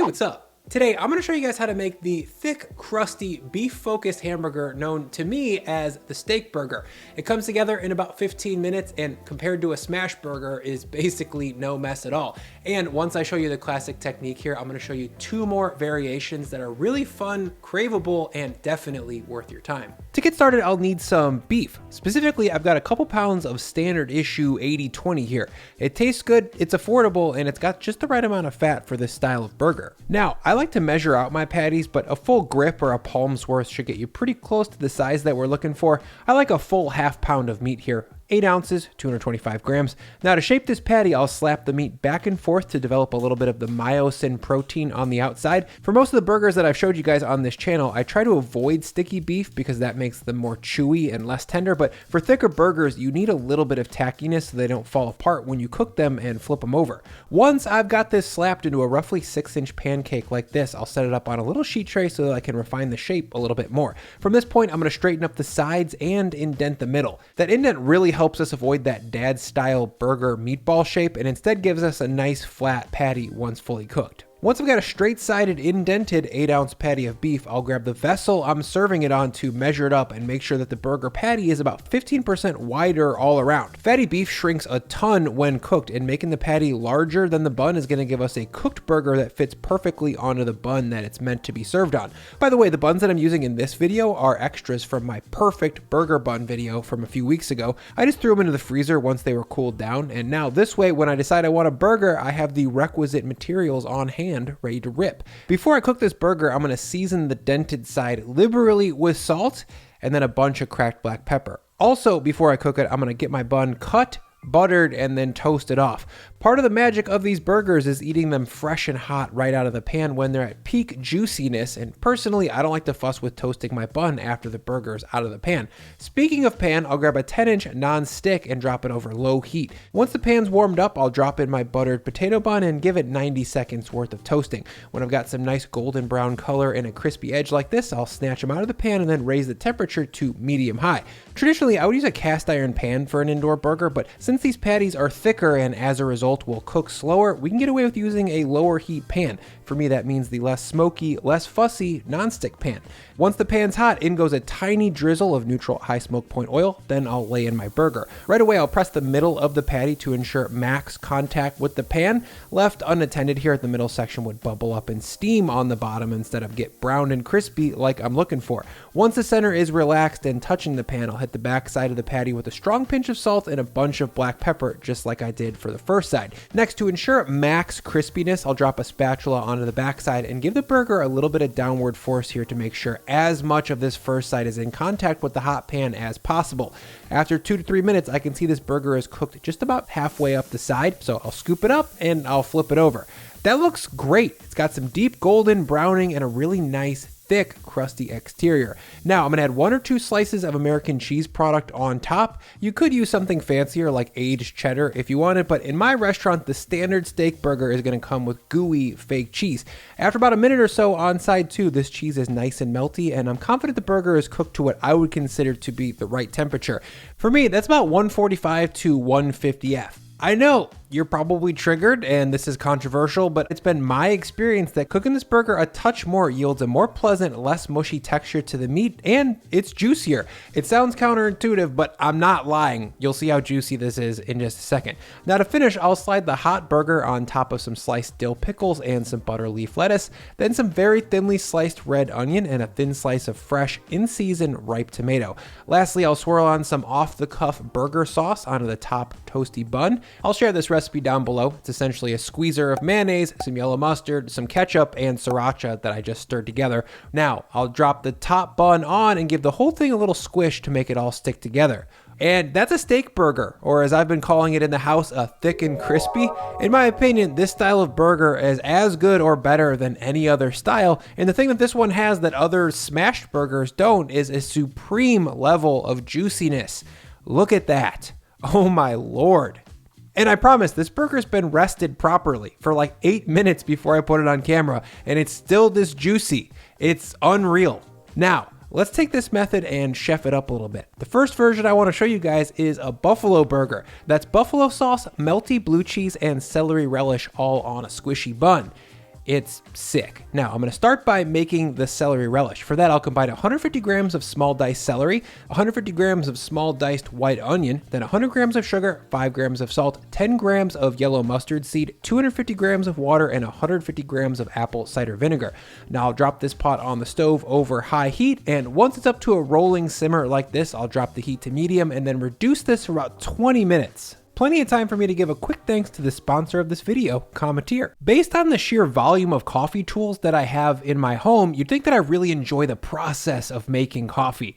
Hey, what's up? Today, I'm going to show you guys how to make the thick, crusty, beef-focused hamburger known to me as the steak burger. It comes together in about 15 minutes and compared to a smash burger is basically no mess at all. And once I show you the classic technique here, I'm going to show you two more variations that are really fun, craveable, and definitely worth your time. To get started, I'll need some beef. Specifically, I've got a couple pounds of standard issue 80/20 here. It tastes good, it's affordable, and it's got just the right amount of fat for this style of burger. Now, I like to measure out my patties, but a full grip or a palm's worth should get you pretty close to the size that we're looking for. I like a full half pound of meat here. 8 ounces, 225 grams. Now to shape this patty, I'll slap the meat back and forth to develop a little bit of the myosin protein on the outside. For most of the burgers that I've showed you guys on this channel, I try to avoid sticky beef because that makes them more chewy and less tender, but for thicker burgers, you need a little bit of tackiness so they don't fall apart when you cook them and flip them over. Once I've got this slapped into a roughly 6-inch pancake like this, I'll set it up on a little sheet tray so that I can refine the shape a little bit more. From this point, I'm going to straighten up the sides and indent the middle. That indent really helps us avoid that dad style burger meatball shape and instead gives us a nice flat patty once fully cooked. Once I've got a straight-sided indented 8-ounce patty of beef, I'll grab the vessel I'm serving it on to measure it up and make sure that the burger patty is about 15% wider all around. Fatty beef shrinks a ton when cooked, and making the patty larger than the bun is going to give us a cooked burger that fits perfectly onto the bun that it's meant to be served on. By the way, the buns that I'm using in this video are extras from my perfect burger bun video from a few weeks ago. I just threw them into the freezer once they were cooled down, and now this way, when I decide I want a burger, I have the requisite materials on hand ready to rip. Before I cook this burger, I'm going to season the dented side liberally with salt and then a bunch of cracked black pepper. Also, before I cook it, I'm going to get my bun cut, buttered, and then toasted off. Part of the magic of these burgers is eating them fresh and hot right out of the pan when they're at peak juiciness, and personally, I don't like to fuss with toasting my bun after the burger's out of the pan. Speaking of pan, I'll grab a 10-inch non-stick and drop it over low heat. Once the pan's warmed up, I'll drop in my buttered potato bun and give it 90 seconds worth of toasting. When I've got some nice golden brown color and a crispy edge like this, I'll snatch them out of the pan and then raise the temperature to medium-high. Traditionally, I would use a cast iron pan for an indoor burger, but since these patties are thicker and as a result will cook slower, we can get away with using a lower heat pan. For me, that means the less smoky, less fussy non-stick pan. Once the pan's hot, in goes a tiny drizzle of neutral high smoke point oil, then I'll lay in my burger. Right away, I'll press the middle of the patty to ensure max contact with the pan. Left unattended here at the middle section would bubble up and steam on the bottom instead of get browned and crispy like I'm looking for. Once the center is relaxed and touching the pan, I'll hit the back side of the patty with a strong pinch of salt and a bunch of black pepper, just like I did for the first side. Next, to ensure max crispiness, I'll drop a spatula onto the back side and give the burger a little bit of downward force here to make sure as much of this first side is in contact with the hot pan as possible. After 2 to 3 minutes, I can see this burger is cooked just about halfway up the side, so I'll scoop it up and I'll flip it over. That looks great. It's got some deep golden browning and a really nice thick, crusty exterior. Now, I'm gonna add 1 or 2 slices of American cheese product on top. You could use something fancier like aged cheddar if you wanted, but in my restaurant, the standard steak burger is gonna come with gooey fake cheese. After about a minute or so on side 2, this cheese is nice and melty, and I'm confident the burger is cooked to what I would consider to be the right temperature. For me, that's about 145 to 150 F. I know you're probably triggered and this is controversial, but it's been my experience that cooking this burger a touch more yields a more pleasant, less mushy texture to the meat, and it's juicier. It sounds counterintuitive, but I'm not lying. You'll see how juicy this is in just a second. Now to finish, I'll slide the hot burger on top of some sliced dill pickles and some butter leaf lettuce, then some very thinly sliced red onion and a thin slice of fresh, in-season ripe tomato. Lastly, I'll swirl on some off-the-cuff burger sauce onto the top toasty bun. I'll share this recipe down below. It's essentially a squeezer of mayonnaise, some yellow mustard, some ketchup, and sriracha that I just stirred together. Now, I'll drop the top bun on and give the whole thing a little squish to make it all stick together. And that's a steak burger, or as I've been calling it in the house, a thick and crispy. In my opinion, this style of burger is as good or better than any other style, and the thing that this one has that other smashed burgers don't is a supreme level of juiciness. Look at that. Oh my lord. And I promise, this burger's been rested properly for like 8 minutes before I put it on camera, and it's still this juicy. It's unreal. Now, let's take this method and chef it up a little bit. The first version I want to show you guys is a buffalo burger. That's buffalo sauce, melty blue cheese, and celery relish all on a squishy bun. It's sick. Now I'm gonna start by making the celery relish. For that, I'll combine 150 grams of small diced celery, 150 grams of small diced white onion, then 100 grams of sugar, 5 grams of salt, 10 grams of yellow mustard seed, 250 grams of water, and 150 grams of apple cider vinegar. Now I'll drop this pot on the stove over high heat, and once it's up to a rolling simmer like this, I'll drop the heat to medium and then reduce this for about 20 minutes. Plenty of time for me to give a quick thanks to the sponsor of this video, Cometeer. Based on the sheer volume of coffee tools that I have in my home, you'd think that I really enjoy the process of making coffee.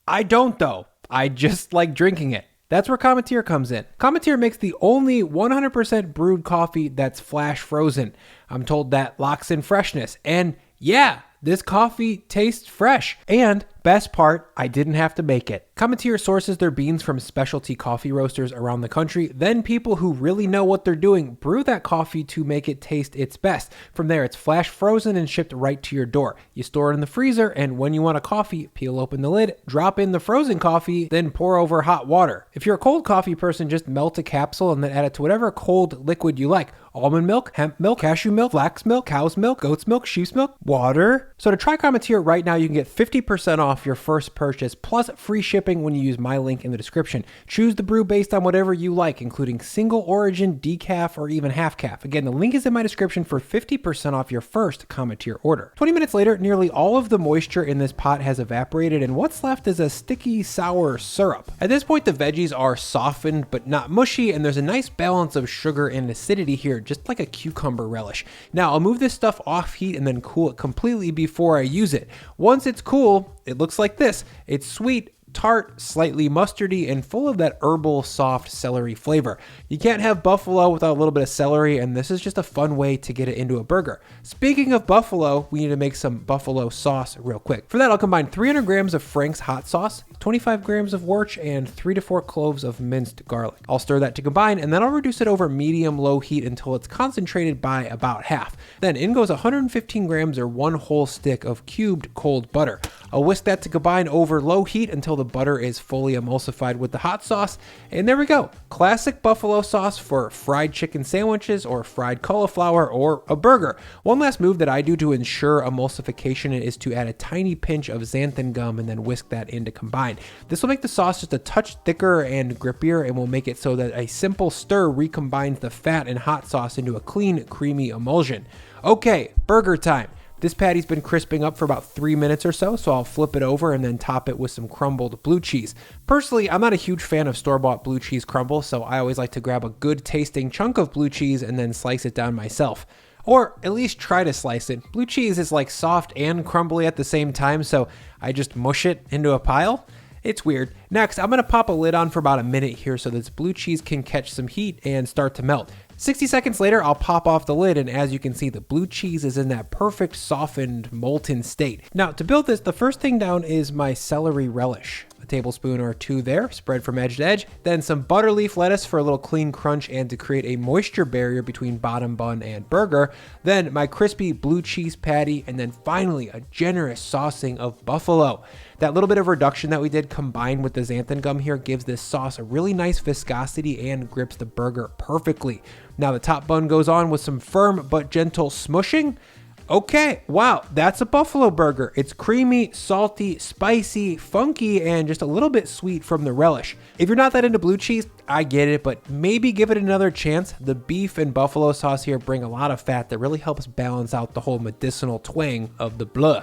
I don't though. I just like drinking it. That's where Cometeer comes in. Cometeer makes the only 100% brewed coffee that's flash frozen. I'm told that locks in freshness. And yeah, this coffee tastes fresh. And best part, I didn't have to make it. Cometeer sources their beans from specialty coffee roasters around the country. Then people who really know what they're doing brew that coffee to make it taste its best. From there, it's flash frozen and shipped right to your door. You store it in the freezer, and when you want a coffee, peel open the lid, drop in the frozen coffee, then pour over hot water. If you're a cold coffee person, just melt a capsule and then add it to whatever cold liquid you like. Almond milk, hemp milk, cashew milk, flax milk, cow's milk, goat's milk, sheep's milk, water. So to try Cometeer right now, you can get 50% off your first purchase plus free shipping when you use my link in the description. Choose the brew based on whatever you like, including single origin, decaf, or even half calf. Again, the link is in my description for 50% off your first Cometeer order. 20 minutes later, nearly all of the moisture in this pot has evaporated, and what's left is a sticky, sour syrup. At this point, the veggies are softened but not mushy, and there's a nice balance of sugar and acidity here, just like a cucumber relish. Now, I'll move this stuff off heat and then cool it completely before I use it. Once it's cool, it looks like this. It's sweet, tart, slightly mustardy, and full of that herbal soft celery flavor. You can't have buffalo without a little bit of celery, and this is just a fun way to get it into a burger. Speaking of buffalo, we need to make some buffalo sauce real quick. For that, I'll combine 300 grams of Frank's hot sauce, 25 grams of Worch, and 3 to 4 cloves of minced garlic. I'll stir that to combine, and then I'll reduce it over medium-low heat until it's concentrated by about half. Then in goes 115 grams or 1 whole stick of cubed cold butter. I'll whisk that to combine over low heat until the butter is fully emulsified with the hot sauce, and there we go. Classic buffalo sauce for fried chicken sandwiches or fried cauliflower or a burger. One last move that I do to ensure emulsification is to add a tiny pinch of xanthan gum and then whisk that in to combine. This will make the sauce just a touch thicker and grippier, and will make it so that a simple stir recombines the fat and hot sauce into a clean, creamy emulsion. Okay, burger time. This patty's been crisping up for about 3 minutes or so I'll flip it over and then top it with some crumbled blue cheese. Personally, I'm not a huge fan of store-bought blue cheese crumble, so I always like to grab a good tasting chunk of blue cheese and then slice it down myself. Or at least try to slice it. Blue cheese is like soft and crumbly at the same time, so I just mush it into a pile. It's weird. Next, I'm gonna pop a lid on for about a minute here so this blue cheese can catch some heat and start to melt. 60 seconds later, I'll pop off the lid, and as you can see, the blue cheese is in that perfect softened, molten state. Now, to build this, the first thing down is my celery relish. A tablespoon or 2 there, spread from edge to edge. Then some butter leaf lettuce for a little clean crunch and to create a moisture barrier between bottom bun and burger. Then my crispy blue cheese patty, and then finally a generous saucing of buffalo. That little bit of reduction that we did combined with the xanthan gum here gives this sauce a really nice viscosity and grips the burger perfectly. Now the top bun goes on with some firm but gentle smushing. Okay, wow, that's a buffalo burger. It's creamy, salty, spicy, funky, and just a little bit sweet from the relish. If you're not that into blue cheese, I get it, but maybe give it another chance. The beef and buffalo sauce here bring a lot of fat that really helps balance out the whole medicinal twang of the bleu.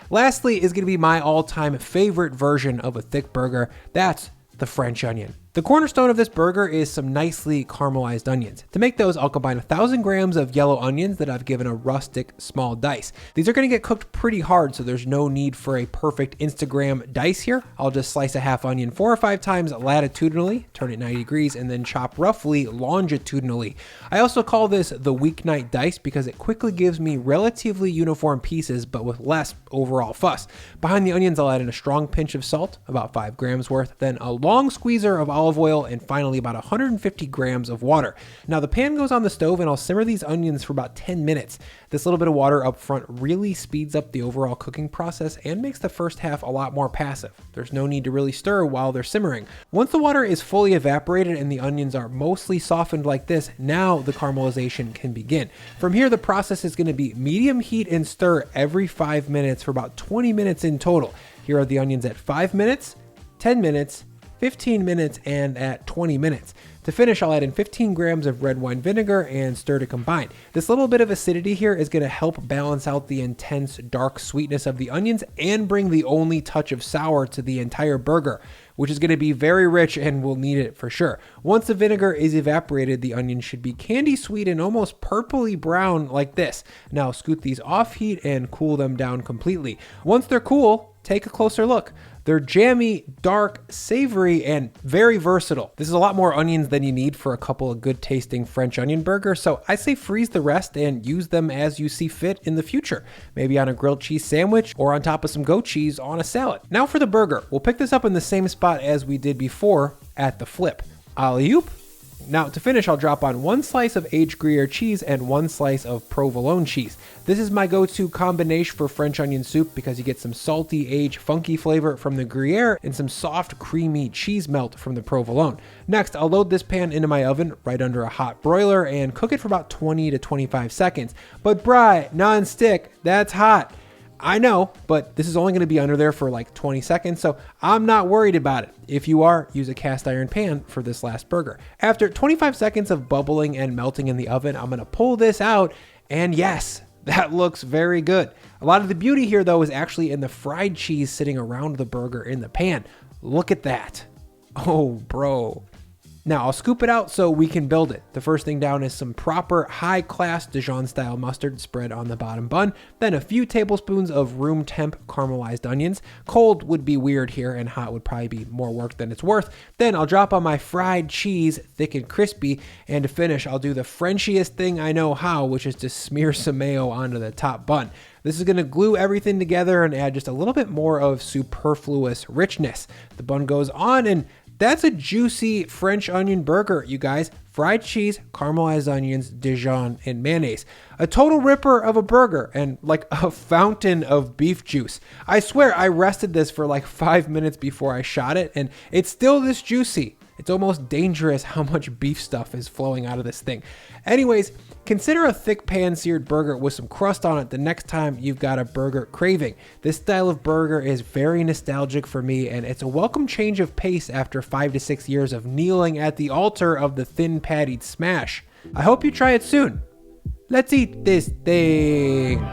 Lastly is going to be my all-time favorite version of a thick burger. That's the French onion. The cornerstone of this burger is some nicely caramelized onions. To make those, I'll combine 1,000 grams of yellow onions that I've given a rustic small dice. These are going to get cooked pretty hard, so there's no need for a perfect Instagram dice here. I'll just slice a half onion 4 or 5 times latitudinally, turn it 90 degrees, and then chop roughly longitudinally. I also call this the weeknight dice because it quickly gives me relatively uniform pieces, but with less overall fuss. Behind the onions, I'll add in a strong pinch of salt, about 5 grams worth, then a long squeezer of olive olive oil, and finally about 150 grams of water. Now the pan goes on the stove and I'll simmer these onions for about 10 minutes. This little bit of water up front really speeds up the overall cooking process and makes the first half a lot more passive. There's no need to really stir while they're simmering. Once the water is fully evaporated and the onions are mostly softened like this, now the caramelization can begin. From here, the process is going to be medium heat and stir every 5 minutes for about 20 minutes in total. Here are the onions at 5 minutes, 10 minutes, 15 minutes, and at 20 minutes. To finish, I'll add in 15 grams of red wine vinegar and stir to combine. This little bit of acidity here is going to help balance out the intense dark sweetness of the onions and bring the only touch of sour to the entire burger, which is going to be very rich and we'll need it for sure. Once the vinegar is evaporated, the onions should be candy sweet and almost purpley brown like this. Now scoot these off heat and cool them down completely. Once they're cool, take a closer look. They're jammy, dark, savory, and very versatile. This is a lot more onions than you need for a couple of good tasting French onion burgers, so I say freeze the rest and use them as you see fit in the future. Maybe on a grilled cheese sandwich or on top of some goat cheese on a salad. Now for the burger. We'll pick this up in the same spot as we did before at the flip. Alley-oop. Now to finish, I'll drop on 1 slice of aged Gruyere cheese and 1 slice of provolone cheese. This is my go-to combination for French onion soup because you get some salty, aged, funky flavor from the Gruyere and some soft, creamy cheese melt from the provolone. Next, I'll load this pan into my oven right under a hot broiler and cook it for about 20 to 25 seconds. But Bri, non-stick, that's hot. I know, but this is only going to be under there for like 20 seconds, so I'm not worried about it. If you are, use a cast iron pan for this last burger. After 25 seconds of bubbling and melting in the oven, I'm going to pull this out, and yes, that looks very good. A lot of the beauty here, though, is actually in the fried cheese sitting around the burger in the pan. Look at that. Oh, bro. Now I'll scoop it out so we can build it. The first thing down is some proper high-class Dijon style mustard spread on the bottom bun, then a few tablespoons of room temp caramelized onions. Cold would be weird here and hot would probably be more work than it's worth. Then I'll drop on my fried cheese, thick and crispy, and to finish I'll do the Frenchiest thing I know how, which is to smear some mayo onto the top bun. This is going to glue everything together and add just a little bit more of superfluous richness. The bun goes on and that's a juicy French onion burger, you guys. Fried cheese, caramelized onions, Dijon, and mayonnaise. A total ripper of a burger and like a fountain of beef juice. I swear I rested this for like 5 minutes before I shot it and it's still this juicy. It's almost dangerous how much beef stuff is flowing out of this thing. Anyways, consider a thick pan-seared burger with some crust on it the next time you've got a burger craving. This style of burger is very nostalgic for me, and it's a welcome change of pace after 5 to 6 years of kneeling at the altar of the thin pattied smash. I hope you try it soon. Let's eat this thing.